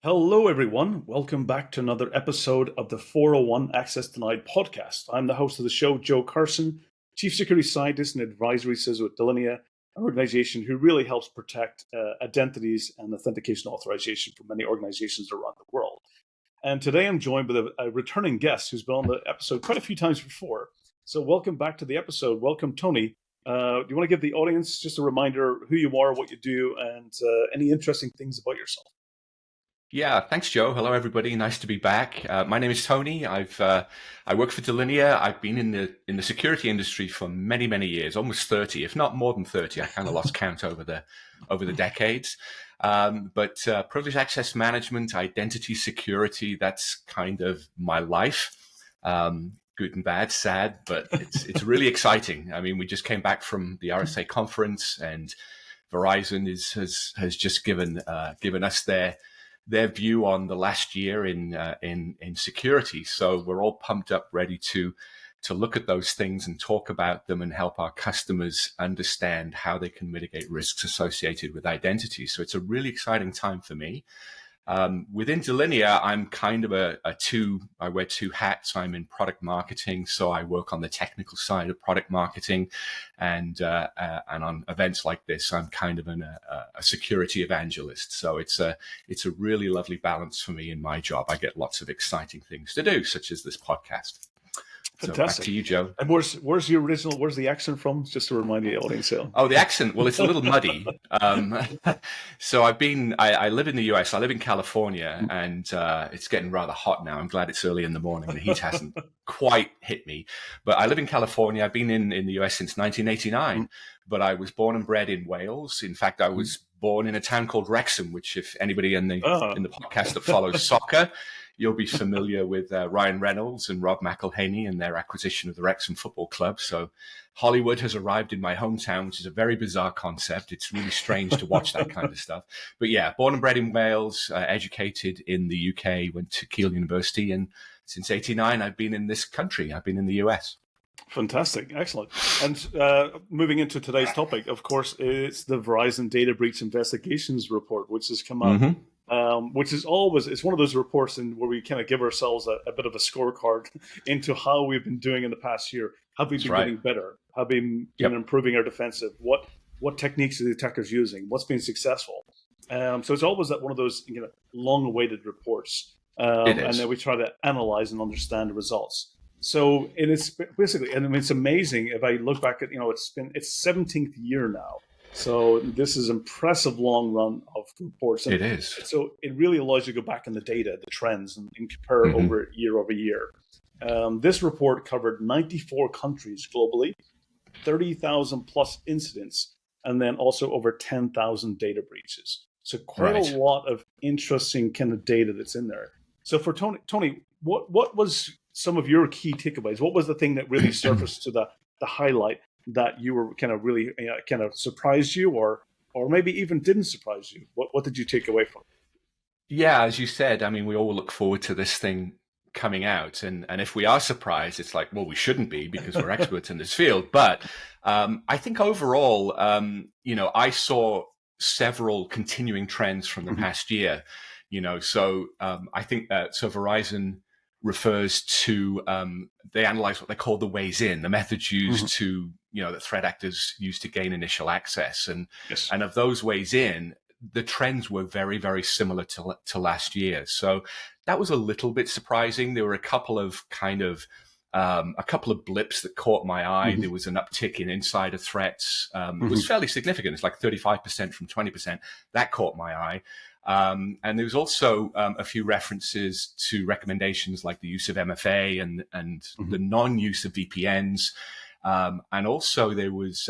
Hello, everyone. Welcome back to another episode of the 401 Access Denied podcast. I'm the host of the show, Joe Carson, Chief Security Scientist and Advisory Associate with Delinea, an organization who really helps protect identities and authentication authorization for many organizations around the world. And today I'm joined with a returning guest who's been on the episode quite a few times before. So welcome back to the episode. Welcome, Tony. Do you want to give the audience just a reminder who you are, what you do, and any interesting things about yourself? Yeah, thanks, Joe. Hello, everybody. Nice to be back. My name is Tony. I work for Delinea. I've been in the security industry for many years, almost 30, if not more than 30. I kind of lost count over the decades. But privileged access management, identity security, that's kind of my life. Good and bad, sad, but it's really exciting. I mean, we just came back from the RSA conference, and Verizon has just given us their view on the last year in security. So we're all pumped up, ready to look at those things and talk about them and help our customers understand how they can mitigate risks associated with identity. So it's a really exciting time for me. Within Delinea, I'm kind of I wear two hats. I'm in product marketing, so I work on the technical side of product marketing, and on events like this, I'm kind of a security evangelist. So it's a really lovely balance for me in my job. I get lots of exciting things to do, such as this podcast. Fantastic. So back to you, Joe. And where's the accent from? Just to remind the audience. Oh, the accent. Well, it's a little muddy. So I live in the US. I live in California, and it's getting rather hot now. I'm glad it's early in the morning. The heat hasn't quite hit me. But I live in California. I've been in the US since 1989, but I was born and bred in Wales. In fact, I was born in a town called Wrexham, which if anybody in the podcast that follows soccer, you'll be familiar with Ryan Reynolds and Rob McElhenney and their acquisition of the Wrexham Football Club. So Hollywood has arrived in my hometown, which is a very bizarre concept. It's really strange to watch that kind of stuff. But yeah, born and bred in Wales, educated in the UK, went to Keele University. And since 89, I've been in this country. I've been in the US. Fantastic. Excellent. And moving into today's topic, of course, it's the Verizon Data Breach Investigations Report, which has come out. Mm-hmm. Which is it's one of those reports where we kind of give ourselves a bit of a scorecard into how we've been doing in the past year. Have we been getting better? Have we been improving our defensive? What techniques are the attackers using? What's been successful? So it's always one of those long-awaited reports, and then we try to analyze and understand the results. So it's basically, and I mean, it's amazing if I look back at it's 17th year now. So this is impressive long run of reports. And it is. So it really allows you to go back in the data, the trends, and compare over year. This report covered 94 countries globally, 30,000 plus incidents, and then also over 10,000 data breaches. So quite a lot of interesting kind of data that's in there. So for Tony, what was some of your key takeaways? What was the thing that really surfaced to the highlight that you were kind of really kind of surprised you, or maybe even didn't surprise you? What did you take away from it? Yeah, as you said, I mean, we all look forward to this thing coming out, and if we are surprised, it's like, well, we shouldn't be because we're experts in this field. But I think overall, I saw several continuing trends from the past year. So I think so Verizon refers to they analyze what they call the ways in, the methods used to that threat actors use to gain initial access, and of those ways in, the trends were very, very similar to last year. So that was a little bit surprising. There were a couple of blips that caught my eye. There was an uptick in insider threats. It was fairly significant. It's like 35% from 20%. That caught my eye. And there was also a few references to recommendations like the use of MFA and the non-use of VPNs. And also there was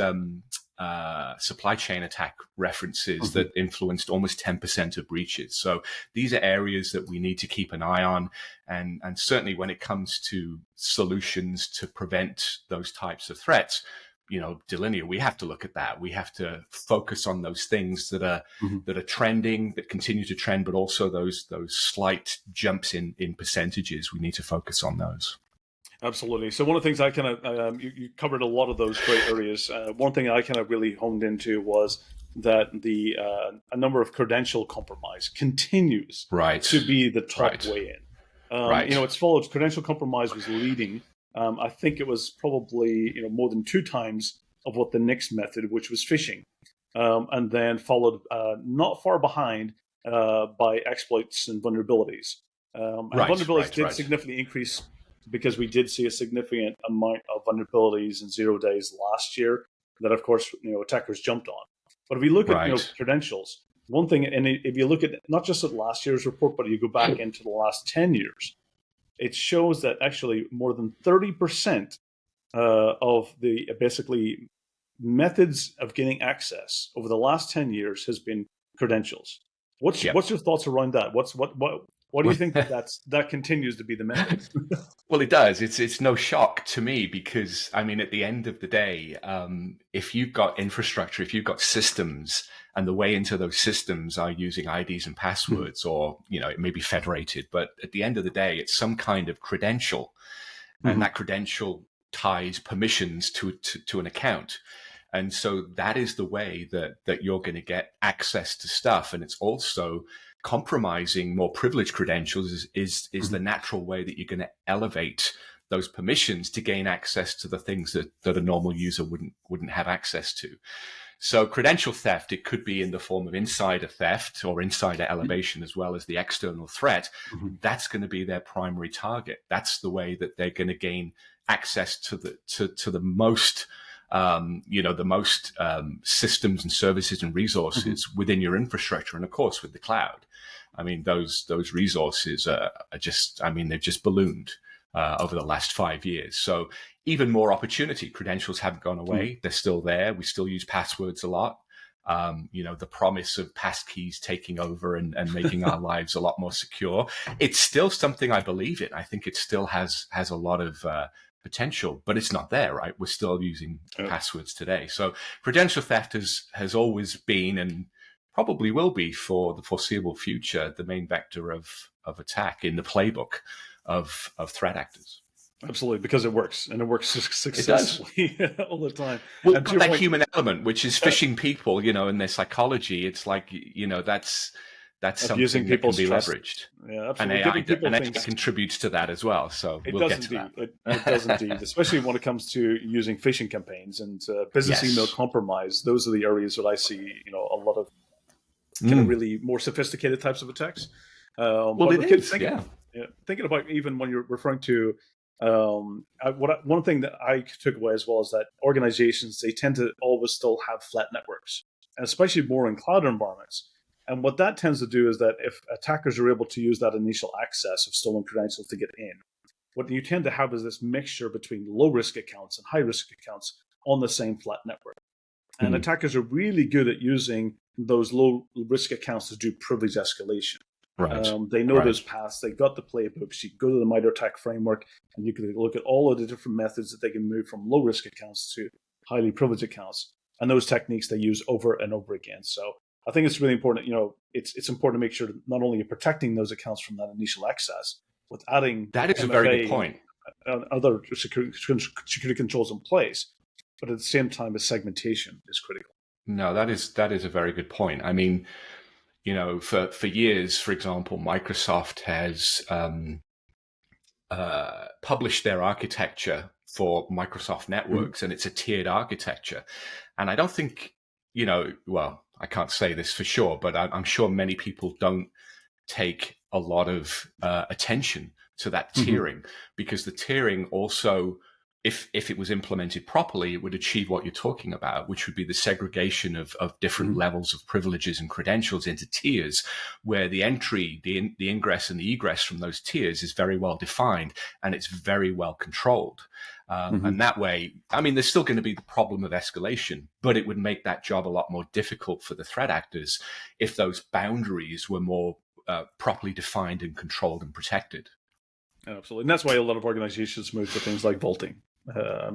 supply chain attack references that influenced almost 10% of breaches. So these are areas that we need to keep an eye on. And certainly when it comes to solutions to prevent those types of threats, Delinea, we have to look at that. We have to focus on those things that are trending, that continue to trend, but also those slight jumps in percentages. We need to focus on those. Absolutely. So one of the things I kind of you covered a lot of those great areas. One thing I kind of really honed into was that the a number of credential compromise continues Right. to be the top Right. way in. Right. It's followed. Credential compromise was leading. I think it was probably more than 2 times of what the next method, which was phishing, and then followed not far behind by exploits and vulnerabilities. And Right. vulnerabilities Right. did Right. significantly increase because we did see a significant amount of vulnerabilities in 0 days last year that, of course, attackers jumped on. But if we look at Right. credentials, one thing, and if you look at not just at last year's report, but you go back into the last 10 years, it shows that actually more than 30% of the basically methods of getting access over the last 10 years has been credentials. What's Yep. your thoughts around that? What do you think that continues to be the method? Well, it does. It's no shock to me because I mean, at the end of the day, if you've got infrastructure, if you've got systems, and the way into those systems are using IDs and passwords, or it may be federated, but at the end of the day, it's some kind of credential, and that credential ties permissions to an account. And so that is the way that you're going to get access to stuff. And it's also compromising more privileged credentials is the natural way that you're going to elevate those permissions to gain access to the things that a normal user wouldn't have access to. So credential theft, it could be in the form of insider theft or insider elevation, as well as the external threat. That's going to be their primary target. That's the way that they're going to gain access to the most the most systems and services and resources within your infrastructure, and of course with the cloud. I mean, those resources are just, they've just ballooned over the last 5 years. So even more opportunity. Credentials haven't gone away; they're still there. We still use passwords a lot. The promise of passkeys taking over and making our lives a lot more secure. It's still something I believe in. I think it still has a lot of potential, but it's not there, right? We're still using passwords today. So credential theft has always been, and probably will be for the foreseeable future, the main vector of attack in the playbook of threat actors. Absolutely, because it works, and it works successfully all the time. Well, And got to your that point, human element, which is phishing people, and their psychology. It's like, that's abusing something that can people's be trust. leveraged. Yeah, And absolutely. Giving people AI things. contributes to that as well. So It we'll does get to indeed. that. It does indeed, especially when it comes to using phishing campaigns and business Yes. email compromise. Those are the areas that I see, a lot of kind of really more sophisticated types of attacks. Well, it is, Thinking about even when you're referring to one thing that I took away as well is that organizations, they tend to always still have flat networks, and especially more in cloud environments. And what that tends to do is that if attackers are able to use that initial access of stolen credentials to get in, what you tend to have is this mixture between low-risk accounts and high-risk accounts on the same flat network. And attackers are really good at using those low-risk accounts to do privilege escalation. Right. They know those paths. They got the playbooks. You go to the MITRE ATT&CK framework, and you can look at all of the different methods that they can move from low-risk accounts to highly privileged accounts. And those techniques they use over and over again. So I think it's really important. It's important to make sure that not only you're protecting those accounts from that initial access, with adding that is MFA a very good point. And other security controls in place, but at the same time, the segmentation is critical. No, that is a very good point. I mean, for years, for example, Microsoft has published their architecture for Microsoft Networks, and it's a tiered architecture. And I don't think, well, I can't say this for sure, but I'm sure many people don't take a lot of attention to that tiering, because the tiering also, if it was implemented properly, it would achieve what you're talking about, which would be the segregation of different levels of privileges and credentials into tiers, where the entry, the ingress and the egress from those tiers is very well defined and it's very well controlled. And that way, there's still going to be the problem of escalation, but it would make that job a lot more difficult for the threat actors if those boundaries were more properly defined and controlled and protected. Absolutely. And that's why a lot of organizations move to things like vaulting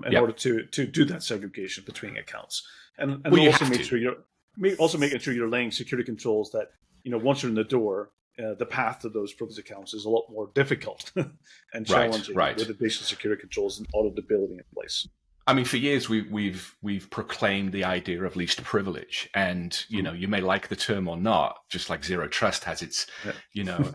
in order to do that segregation between accounts. And also making sure you're laying security controls that, once you're in the door, the path to those privileged accounts is a lot more difficult and challenging with additional security controls and auditability in place. I mean, for years we've proclaimed the idea of least privilege, and you may like the term or not, just like zero trust has its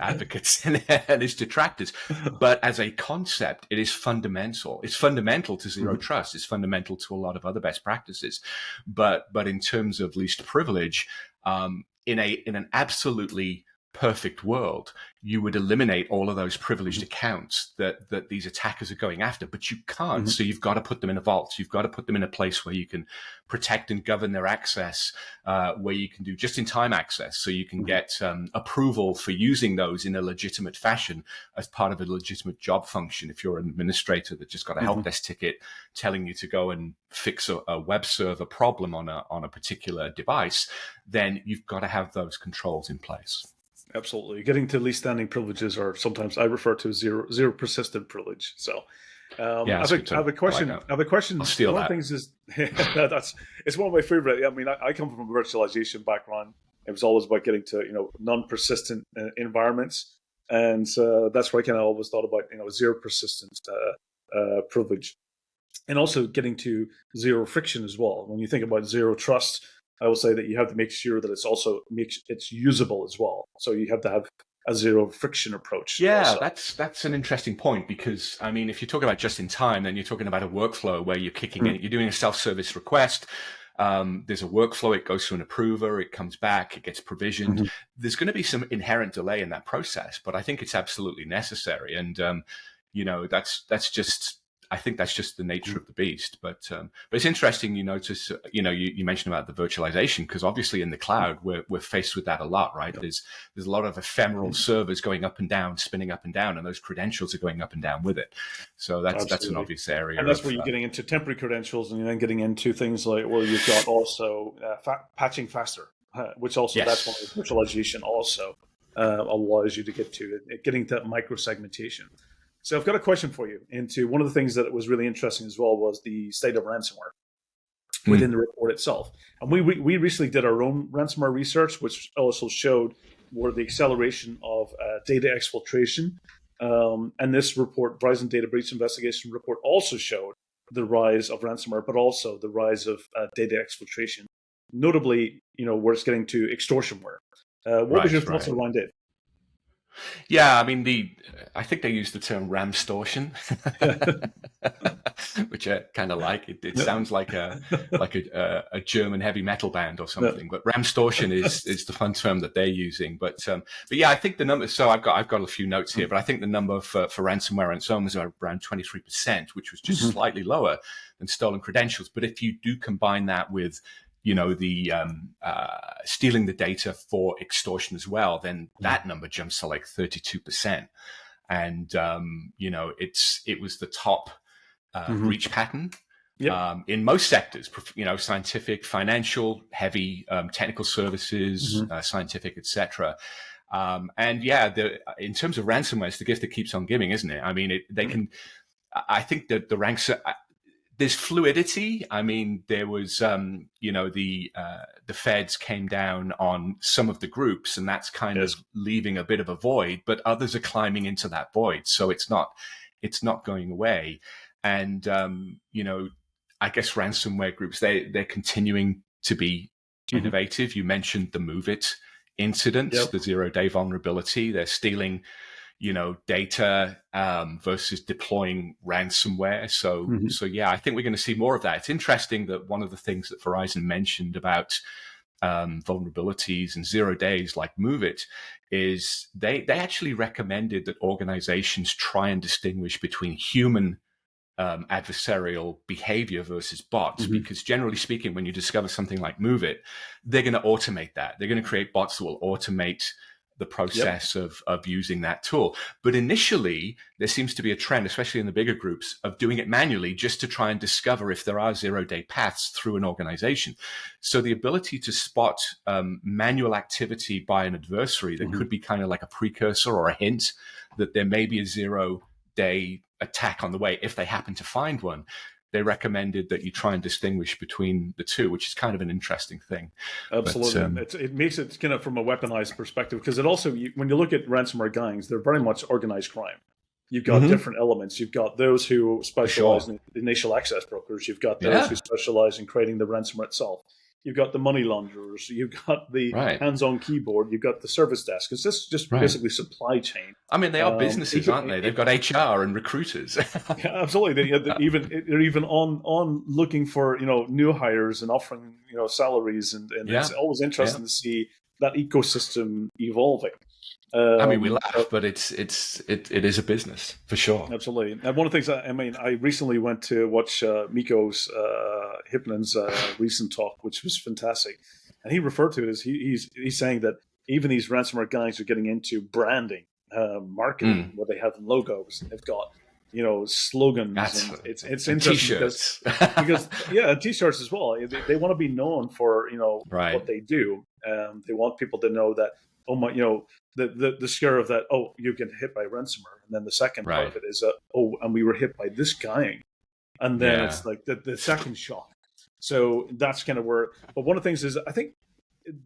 advocates and its detractors. But as a concept, it is fundamental. It's fundamental to zero trust. It's fundamental to a lot of other best practices. But in terms of least privilege, in an absolutely perfect world, you would eliminate all of those privileged accounts that these attackers are going after, but you can't. So you've got to put them in a vault. You've got to put them in a place where you can protect and govern their access, where you can do just-in-time access, so you can get approval for using those in a legitimate fashion as part of a legitimate job function. If you're an administrator that just got a help desk ticket telling you to go and fix a web server problem on a particular device, then you've got to have those controls in place. Absolutely. Getting to least standing privileges are sometimes I refer to as zero persistent privilege. So I have a question. I have a question. I'll steal one that. Of the things is it's one of my favorite. I mean, I come from a virtualization background. It was always about getting to non-persistent environments, and that's why I kind of always thought about zero persistent privilege, and also getting to zero friction as well. When you think about zero trust, I will say that you have to make sure that it's usable as well. So you have to have a zero friction approach. Yeah, that's an interesting point, because I mean, if you're talking about just in time, then you're talking about a workflow where you're kicking in, you're doing a self-service request. There's a workflow, it goes to an approver, it comes back, it gets provisioned. There's going to be some inherent delay in that process, but I think it's absolutely necessary. And I think that's just the nature of the beast. But it's interesting, you notice, you mentioned about the virtualization, because obviously in the cloud, we're faced with that a lot, right? Yep. There's a lot of ephemeral servers going up and down, spinning up and down, and those credentials are going up and down with it. So that's an obvious area. And that's where you're getting into temporary credentials, and you're then getting into things like, well, you've got also patching faster, which also that's one of the virtualization also allows you to get to it, getting to micro-segmentation. So I've got a question for you. Into one of the things that was really interesting as well was the state of ransomware within the report itself. And we recently did our own ransomware research, which also showed where the acceleration of data exfiltration. And this report, Verizon Data Breach Investigation Report, also showed the rise of ransomware, but also the rise of data exfiltration. Notably, where it's getting to extortionware. What was your thoughts around it? Yeah, I mean, I think they use the term ramstortion, which I kind of like. It sounds like a German heavy metal band or something. But ramstortion is the fun term that they're using. But yeah, I think the number. So I've got a few notes here, but I think the number for ransomware and so on was around 23%, which was just slightly lower than stolen credentials. But if you do combine that with the stealing the data for extortion as well, then that number jumps to like 32%. And, it was the top breach pattern in most sectors, scientific, financial, heavy, technical services, scientific, etc. In terms of ransomware, it's the gift that keeps on giving, isn't it? I mean, I think that the ranks there's fluidity. I mean, there was, the feds came down on some of the groups, and that's kind of leaving a bit of a void, but others are climbing into that void. So it's not going away. And, I guess ransomware groups, they're continuing to be innovative. You mentioned the Move It incident, the 0-day vulnerability. They're stealing data versus deploying ransomware. So yeah, I think we're going to see more of that. It's interesting that one of the things that Verizon mentioned about vulnerabilities and 0 days like Move It is they actually recommended that organizations try and distinguish between human adversarial behavior versus bots, because generally speaking, when you discover something like Move It, they're going to automate that. They're going to create bots that will automate the process of using that tool. But initially, there seems to be a trend, especially in the bigger groups, of doing it manually just to try and discover if there are 0-day paths through an organization. So the ability to spot manual activity by an adversary that could be kind of like a precursor or a hint that there may be a 0-day attack on the way if they happen to find one. they recommended that you try and distinguish between the two, which is kind of an interesting thing. Absolutely. It makes it kind of from a weaponized perspective, because it also, when you look at ransomware gangs, they're very much organized crime. You've got different elements. You've got those who specialize in initial access brokers. You've got those who specialize in creating the ransomware itself. You've got the money launderers. You've got the hands-on keyboard. You've got the service desk. It's just basically supply chain. I mean, they are businesses, aren't they? They've got HR and recruiters. Yeah, absolutely. They're even on looking for new hires and offering salaries, and it's always interesting to see that ecosystem evolving. I mean, we laugh, but it is a business for sure. Absolutely. And one of the things I recently went to watch Mikko's Hyppinen's recent talk, which was fantastic, and he referred to it as he's saying that even these ransomware guys are getting into branding, marketing, where they have logos, and they've got slogans. And it's interesting because t-shirts as well. They want to be known for what they do. They want people to know that the scare of that, you get hit by ransomware, and then the second part of it is and we were hit by this guy, and then it's like the second shock. So that's kind of where. But one of the things is, I think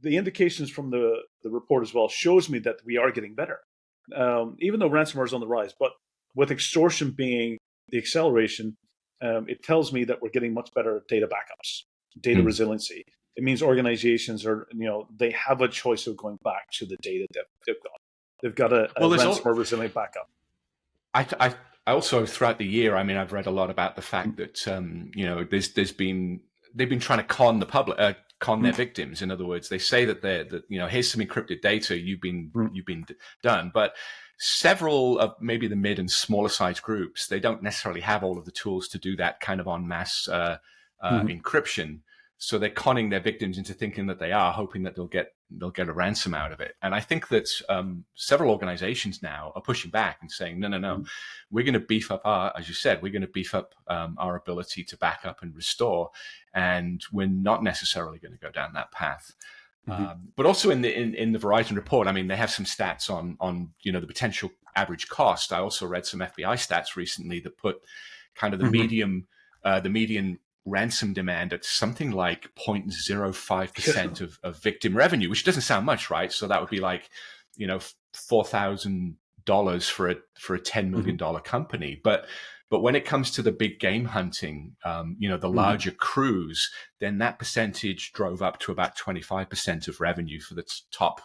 the indications from the report as well shows me that we are getting better, even though ransomware is on the rise. But with extortion being the acceleration, it tells me that we're getting much better at data backups, data resiliency. It means organizations are, they have a choice of going back to the data they've got. They've got a ransomware resilient backup. I also, throughout the year, I mean, I've read a lot about the fact that they've been trying to con the public, con their victims. In other words, they say that here's some encrypted data, you've been done, but several of maybe the mid and smaller size groups, they don't necessarily have all of the tools to do that kind of en masse encryption. So they're conning their victims into thinking that they are, hoping that they'll get a ransom out of it. And I think that several organizations now are pushing back and saying, no, we're going to beef up our ability to back up and restore, and we're not necessarily going to go down that path. But also in the Verizon report, I mean, they have some stats on the potential average cost. I also read some FBI stats recently that put kind of the median ransom demand at something like 0.05% of victim revenue, which doesn't sound much, right? So that would be like, $4,000 for a $10 million company. But when it comes to the big game hunting, the larger crews, then that percentage drove up to about 25% of revenue for the top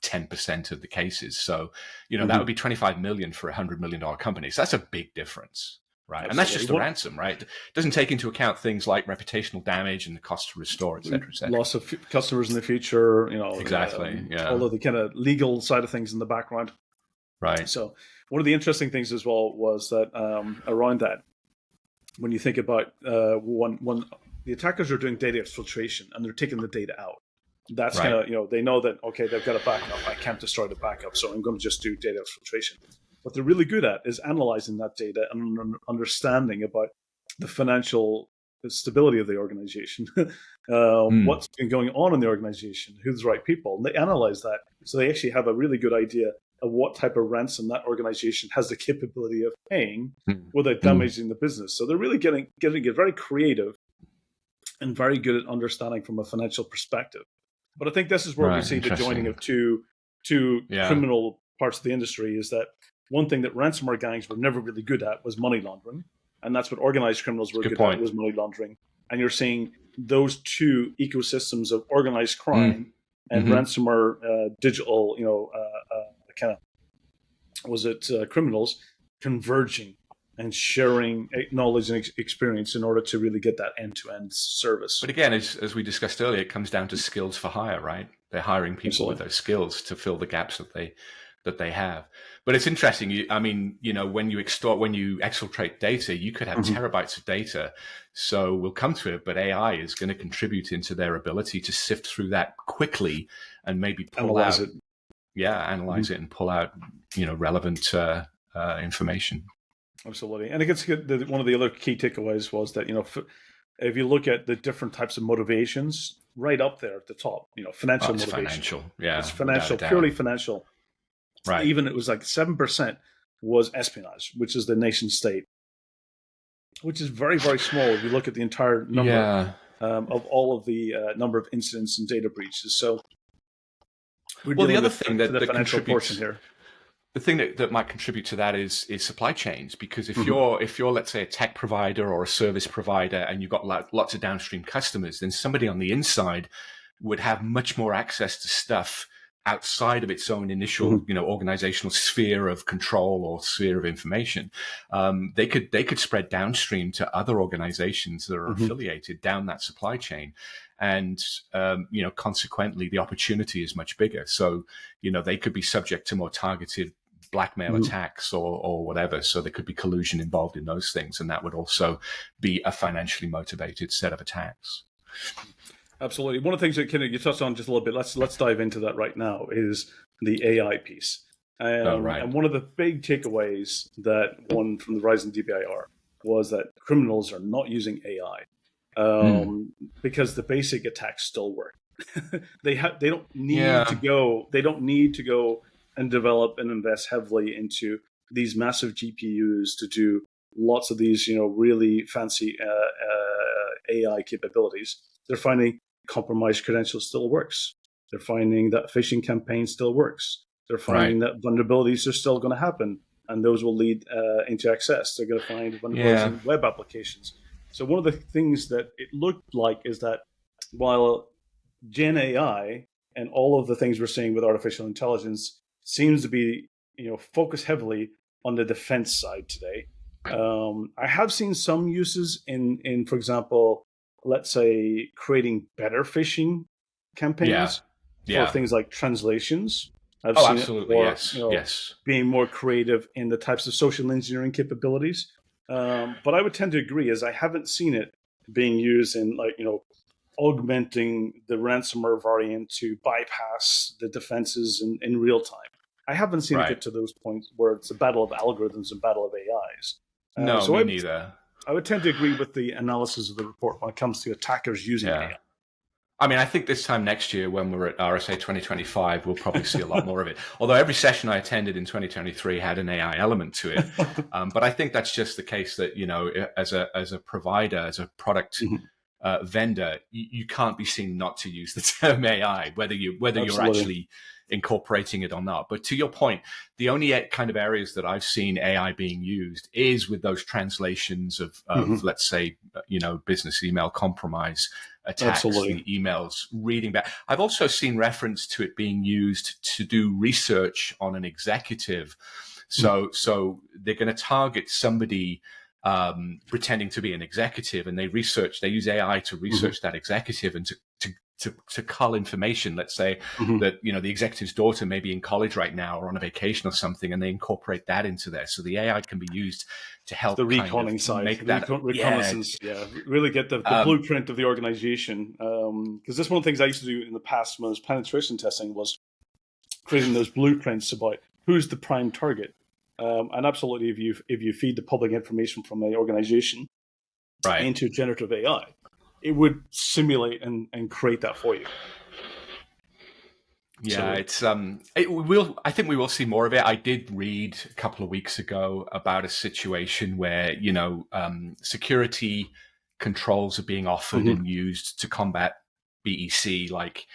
10% of the cases. So, that would be 25 million for $100 million company. So that's a big difference. Right. Absolutely. And that's just a ransom, right? It doesn't take into account things like reputational damage and the cost to restore, et cetera, et cetera. Loss of customers in the future, Exactly. all of the kind of legal side of things in the background. Right. So one of the interesting things as well was that around that, when you think about when the attackers are doing data exfiltration and they're taking the data out, that's kind of, they know that, okay, they've got a backup. I can't destroy the backup, so I'm going to just do data exfiltration. What they're really good at is analyzing that data and understanding about the financial stability of the organization, what's been going on in the organization, who's the right people. And they analyze that, so they actually have a really good idea of what type of ransom that organization has the capability of paying without damaging the business. So they're really getting it very creative and very good at understanding from a financial perspective. But I think this is where we see the joining of two criminal parts of the industry, is that one thing that ransomware gangs were never really good at was money laundering. And that's what organized criminals were good at, was money laundering. And you're seeing those two ecosystems of organized crime and ransomware digital, criminals converging and sharing knowledge and experience in order to really get that end-to-end service. But again, as we discussed earlier, it comes down to skills for hire, right? They're hiring people with those skills to fill the gaps that they have. But it's interesting. When you exfiltrate data, you could have terabytes of data. So we'll come to it, but AI is going to contribute into their ability to sift through that quickly and maybe analyze it and pull out, relevant information. Absolutely. And I guess one of the other key takeaways was that, if you look at the different types of motivations, right up there at the top, financial motivation. Financial. Yeah. It's financial, purely financial. Right. Even it was like 7% was espionage, which is the nation state. which is very, very small if you look at the entire number of all of the number of incidents and data breaches. So we're Well, the dealing other with thing the that financial portion contributes, here. the thing that might contribute to that is supply chains. Because if you're let's say a tech provider or a service provider and you've got lots of downstream customers, then somebody on the inside would have much more access to stuff outside of its own initial, organizational sphere of control or sphere of information. They could spread downstream to other organizations that are affiliated down that supply chain. And, consequently, the opportunity is much bigger. So, they could be subject to more targeted blackmail attacks or whatever. So there could be collusion involved in those things. And that would also be a financially motivated set of attacks. Absolutely. One of the things that you touched on just a little bit, let's dive into that right now, is the AI piece. And one of the big takeaways that one from the Verizon DBIR was that criminals are not using AI because the basic attacks still work. They don't need to go and develop and invest heavily into these massive GPUs to do lots of these really fancy AI capabilities. They're finding compromised credentials still works. They're finding that phishing campaign still works. They're finding that vulnerabilities are still going to happen, and those will lead into access. They're going to find vulnerabilities in web applications. So one of the things that it looked like is that while Gen AI and all of the things we're seeing with artificial intelligence seems to be focused heavily on the defense side today, I have seen some uses in for example, let's say creating better phishing campaigns for things like translations. I've seen absolutely. it for being more creative in the types of social engineering capabilities. But I would tend to agree, as I haven't seen it being used in augmenting the ransomware variant to bypass the defenses in real time. I haven't seen it get to those points where it's a battle of algorithms and battle of AIs. Me neither. I would tend to agree with the analysis of the report when it comes to attackers using AI. I mean, I think this time next year when we're at RSA 2025, we'll probably see a lot more of it. Although every session I attended in 2023 had an AI element to it. But I think that's just the case that, as a provider, as a product vendor, you can't be seen not to use the term AI, whether you're actually incorporating it or not. But to your point, the only kind of areas that I've seen AI being used is with those translations of let's say, business email compromise attacks, the emails reading back. I've also seen reference to it being used to do research on an executive. So they're going to target somebody pretending to be an executive, and they use AI to research that executive and to cull information. Let's say that the executive's daughter may be in college right now or on a vacation or something, and they incorporate that into there. So the AI can be used to help the reconning side, make that reconnaissance. Really get the blueprint of the organization. Because that's one of the things I used to do in the past when I was penetration testing, was creating those blueprints about who's the prime target. And absolutely, if you feed the public information from an organization into generative AI, it would simulate and create that for you. Yeah, so, I think we will see more of it. I did read a couple of weeks ago about a situation where security controls are being offered and used to combat BEC, like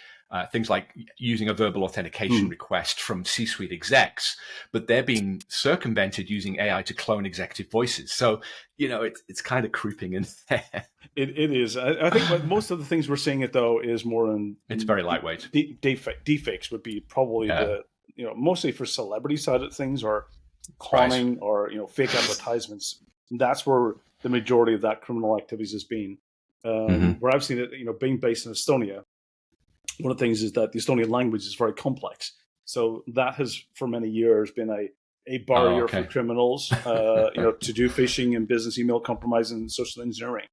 things like using a verbal authentication request from C-suite execs, but they're being circumvented using AI to clone executive voices. So, it's kind of creeping in there. It is. I think what most of the things we're seeing it though is more in. It's very lightweight. Deepfakes would be probably mostly for celebrity side of things, or cloning or fake advertisements. That's where the majority of that criminal activities has been. Where I've seen it, being based in Estonia, one of the things is that the Estonian language is very complex. So that has for many years been a barrier for criminals, to do phishing and business email compromise and social engineering.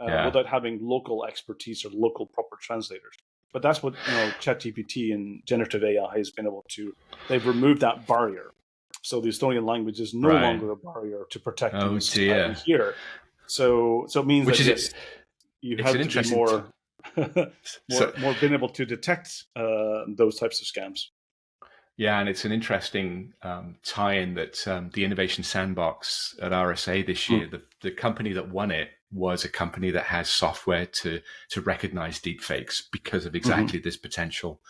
Without having local expertise or local proper translators. But that's what ChatGPT and generative AI has been able to. They've removed that barrier, so the Estonian language is no longer a barrier to protect here. So it means you have to be more more being able to detect those types of scams. Yeah, and it's an interesting tie-in that the Innovation Sandbox at RSA this year, the company that won it was a company that has software to recognize deepfakes because of exactly this potential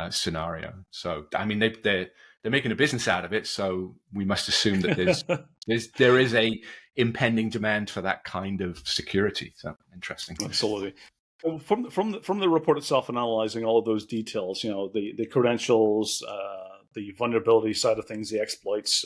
scenario. So, I mean, they're making a business out of it. So we must assume that there is a impending demand for that kind of security. So interesting. Absolutely. From the report itself, analyzing all of those details, the credentials, the vulnerability side of things, the exploits,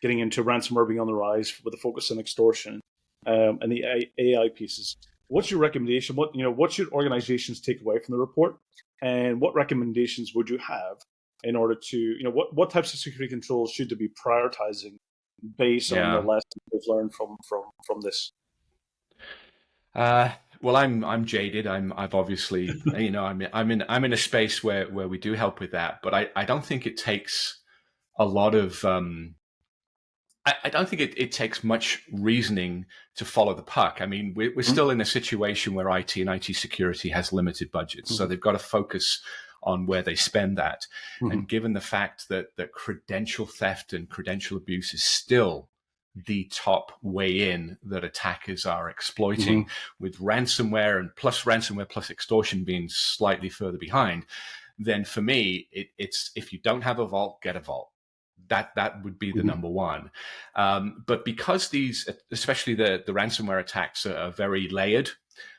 getting into ransomware being on the rise with a focus on extortion, and the AI pieces. What's your recommendation? What should organizations take away from the report, and what recommendations would you have in order to, what types of security controls should they be prioritizing based on the lessons they've learned from this? Well, I'm jaded. I've obviously, I'm in a space where we do help with that, but I don't think it takes a lot of, I don't think it takes much reasoning to follow the puck. I mean, we're still in a situation where IT and IT security has limited budgets, so they've got to focus on where they spend that. And given the fact that credential theft and credential abuse is still the top way in that attackers are exploiting, with ransomware plus extortion being slightly further behind, then for me, it's if you don't have a vault, get a vault. That would be the number one. But because these, especially the ransomware attacks, are very layered.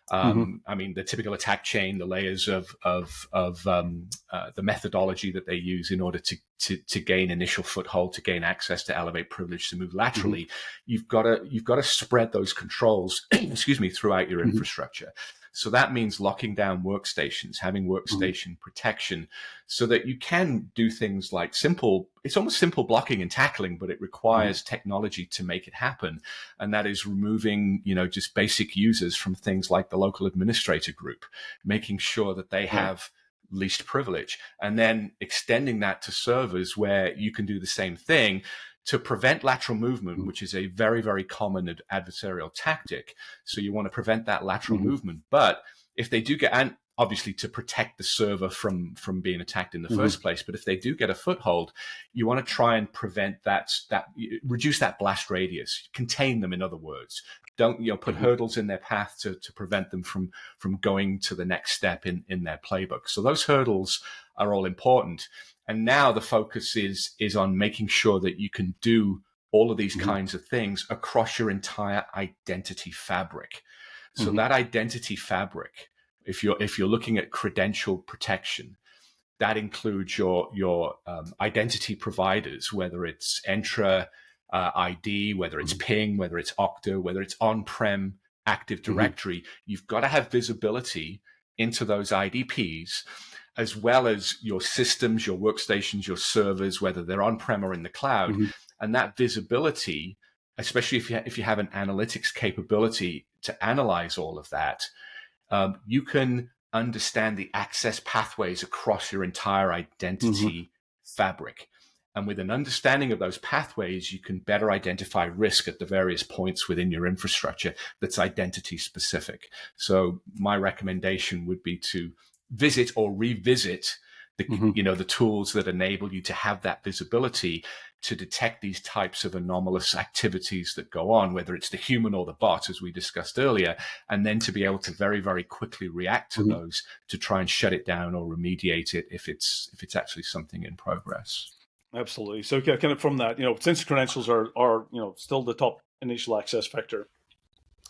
I mean, the typical attack chain, the layers of the methodology that they use in order to gain initial foothold, to gain access, to elevate privilege, to move laterally. You've got to spread those controls, excuse me, throughout your infrastructure. So that means locking down workstations, having workstation protection, so that you can do things like it's almost simple blocking and tackling, but it requires technology to make it happen. And that is removing, just basic users from things like the local administrator group, making sure that they have least privilege, and then extending that to servers where you can do the same thing to prevent lateral movement, which is a very, very common adversarial tactic. So you want to prevent that lateral movement. But if they do and obviously to protect the server from being attacked in the first place, but if they do get a foothold, you want to try and prevent that reduce that blast radius, contain them, in other words. Don't put hurdles in their path to prevent them from going to the next step in their playbook. So those hurdles are all important. And now the focus is on making sure that you can do all of these kinds of things across your entire identity fabric. So that identity fabric, if you're looking at credential protection, that includes your identity providers, whether it's Entra ID, whether it's Ping, whether it's Okta, whether it's on-prem Active Directory. You've got to have visibility into those IDPs, as well as your systems, your workstations, your servers, whether they're on-prem or in the cloud. And that visibility, especially if you have an analytics capability to analyze all of that, you can understand the access pathways across your entire identity fabric. And with an understanding of those pathways, you can better identify risk at the various points within your infrastructure that's identity specific. So my recommendation would be to visit or revisit the tools that enable you to have that visibility to detect these types of anomalous activities that go on, whether it's the human or the bot, as we discussed earlier, and then to be able to very, very quickly react to those to try and shut it down or remediate it if it's actually something in progress. Absolutely. So kind of from that, since credentials are still the top initial access vector,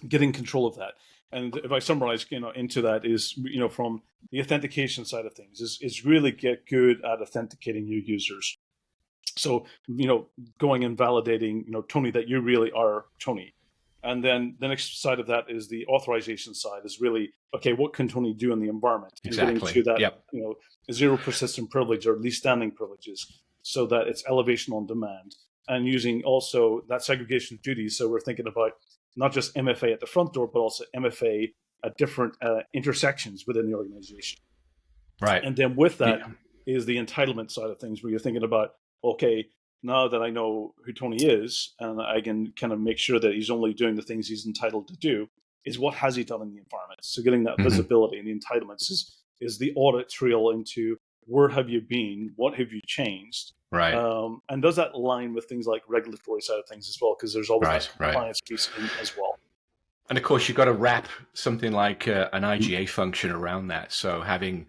getting control of that. And if I summarize, into that is, from the authentication side of things, is really get good at authenticating your users. So, going and validating, Tony, that you really are Tony. And then the next side of that is the authorization side, is really, okay, what can Tony do in the environment? Exactly. And getting to that, zero persistent privilege or least standing privileges, so that it's elevation on demand, and using also that segregation of duties. So we're thinking about not just MFA at the front door, but also MFA at different intersections within the organization. Right. And then with that is the entitlement side of things, where you're thinking about, okay, now that I know who Tony is, and I can kind of make sure that he's only doing the things he's entitled to do, is what has he done in the environment? So getting that visibility and the entitlements is the audit trail into Where have you been? What have you changed? Right. And does that align with things like regulatory side of things as well? Because there's always that Right. compliance piece in as well. And of course, you've got to wrap something like an IGA function around that. So having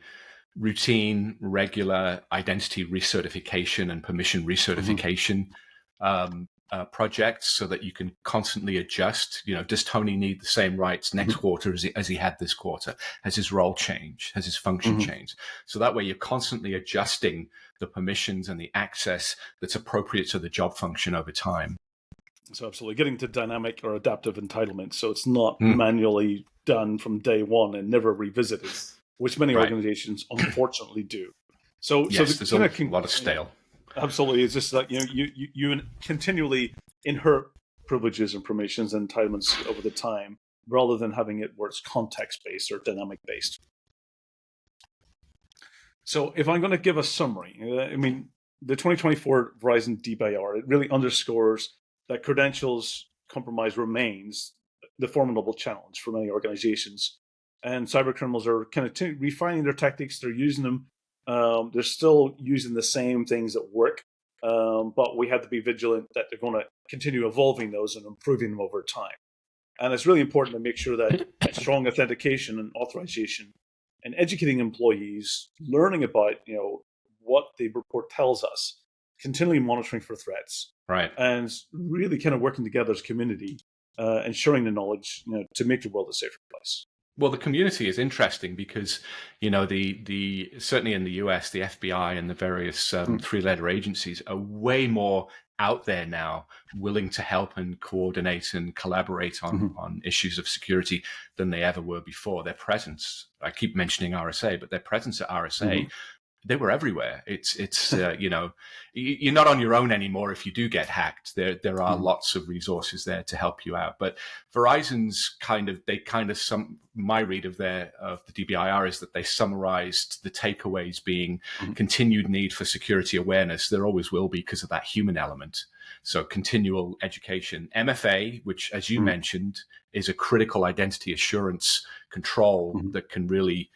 routine, regular identity recertification and permission recertification projects, so that you can constantly adjust. Does Tony need the same rights next quarter as he had this quarter? Has his role changed? Has his function changed? So that way you're constantly adjusting the permissions and the access that's appropriate to the job function over time. So absolutely getting to dynamic or adaptive entitlement. So it's not manually done from day one and never revisited, which many organizations unfortunately do. So, yes, there's a lot of stale. Absolutely. It's just like, you continually inherit privileges and permissions and entitlements over the time, rather than having it where it's context-based or dynamic-based. So if I'm going to give a summary, the 2024 Verizon DBIR, it really underscores that credentials compromise remains the formidable challenge for many organizations. And cyber criminals are kind of refining their tactics. They're using them. They're still using the same things that work, but we have to be vigilant that they're going to continue evolving those and improving them over time. And it's really important to make sure that strong authentication and authorization and educating employees, learning about what the report tells us, continually monitoring for threats, right, and really kind of working together as a community and sharing the knowledge, to make the world a safer place. Well, the community is interesting because, the certainly in the US, the FBI and the various three-letter agencies are way more out there now, willing to help and coordinate and collaborate on issues of security than they ever were before. Their presence, I keep mentioning RSA, but their presence at RSA, they were everywhere. It's you're not on your own anymore if you do get hacked. There are lots of resources there to help you out. But Verizon's my read of the DBIR is that they summarized the takeaways being continued need for security awareness. There always will be because of that human element. So continual education, MFA, which as you mentioned is a critical identity assurance control that can really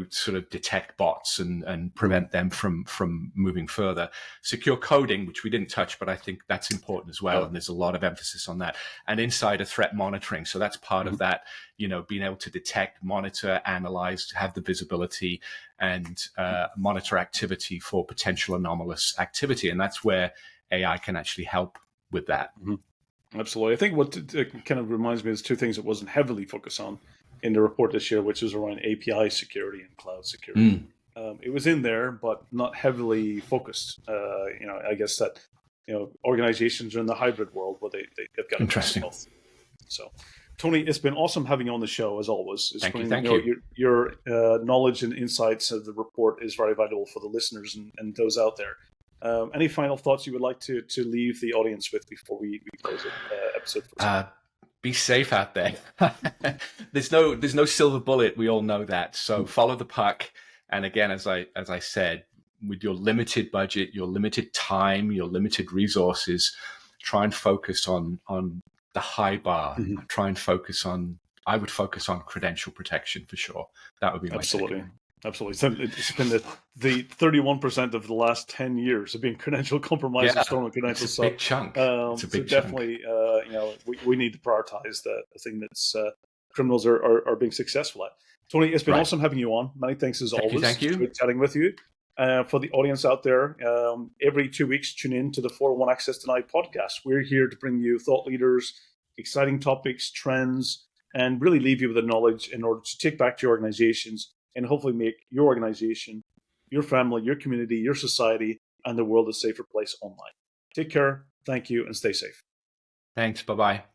sort of detect bots and prevent them from moving further. Secure coding, which we didn't touch, but I think that's important as well. And there's a lot of emphasis on that. And insider threat monitoring. So that's part of that, being able to detect, monitor, analyze, have the visibility and monitor activity for potential anomalous activity. And that's where AI can actually help with that. Absolutely. I think what it kind of reminds me is two things it wasn't heavily focused on in the report this year, which is around API security and cloud security. It was in there, but not heavily focused. I guess that organizations are in the hybrid world where they've got interesting. Both. So, Tony, it's been awesome having you on the show as always. Thank you. Your knowledge and insights of the report is very valuable for the listeners and those out there. Any final thoughts you would like to leave the audience with before we close the episode? Be safe out there. There's no silver bullet. We all know that. So follow the puck. And again, as I said, with your limited budget, your limited time, your limited resources, try and focus on the high bar. I would focus on credential protection for sure. That would be my Absolutely. So it's been the 31% of the last 10 years of being credential compromised and stolen credentials. It's a big chunk. It's a big chunk. Definitely, we need to prioritize the thing that's criminals are being successful at. Tony, it's been awesome having you on. Many thanks as always. Thank you. Good chatting with you. For the audience out there, every 2 weeks, tune in to the 401 Access Denied podcast. We're here to bring you thought leaders, exciting topics, trends, and really leave you with the knowledge in order to take back to your organizations and hopefully make your organization, your family, your community, your society, and the world a safer place online. Take care, thank you, and stay safe. Thanks, bye-bye.